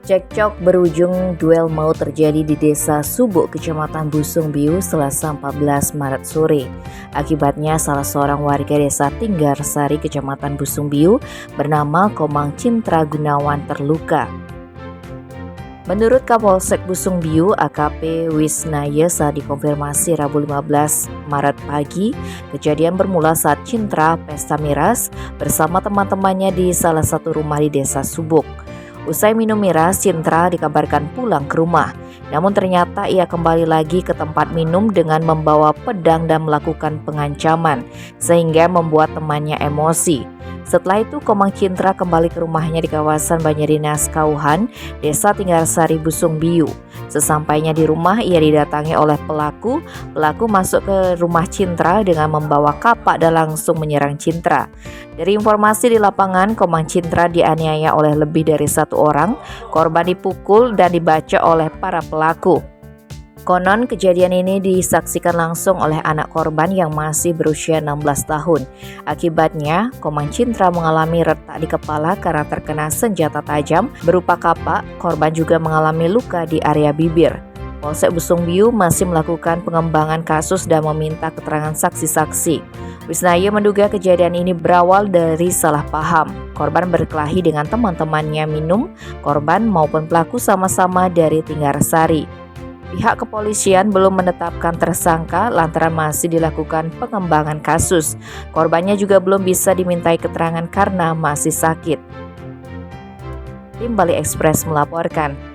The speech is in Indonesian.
Cekcok berujung duel maut terjadi di Desa Subuk, Kecamatan Busung Biu, Selasa 14 Maret sore. Akibatnya salah seorang warga Desa Tinggarsari, Kecamatan Busung Biu bernama Komang Cintra Gunawan terluka. Menurut Kapolsek Busung Biu, AKP Wisnaya, saat dikonfirmasi Rabu 15 Maret pagi, kejadian bermula saat Cintra pesta miras bersama teman-temannya di salah satu rumah di Desa Subuk. Usai minum miras, Cintra dikabarkan pulang ke rumah. Namun ternyata ia kembali lagi ke tempat minum dengan membawa pedang dan melakukan pengancaman, sehingga membuat temannya emosi. Setelah itu, Komang Cintra kembali ke rumahnya di kawasan Banyerinas Kauhan, Desa Tinggarsari, Busung Biu. Sesampainya di rumah, ia didatangi oleh pelaku. Pelaku masuk ke rumah Cintra dengan membawa kapak dan langsung menyerang Cintra. Dari informasi di lapangan, Komang Cintra dianiaya oleh lebih dari satu orang. Korban dipukul dan dibaca oleh para pelaku. Konon kejadian ini disaksikan langsung oleh anak korban yang masih berusia 16 tahun. Akibatnya, Komang Cintra mengalami retak di kepala karena terkena senjata tajam berupa kapak. Korban juga mengalami luka di area bibir. Polsek Busung Biu masih melakukan pengembangan kasus dan meminta keterangan saksi-saksi. Wisnaya menduga kejadian ini berawal dari salah paham. Korban berkelahi dengan teman-temannya minum. Korban maupun pelaku sama-sama dari Tinggarsari. Pihak kepolisian belum menetapkan tersangka lantaran masih dilakukan pengembangan kasus. Korbannya juga belum bisa dimintai keterangan karena masih sakit. Tim Bali Express melaporkan.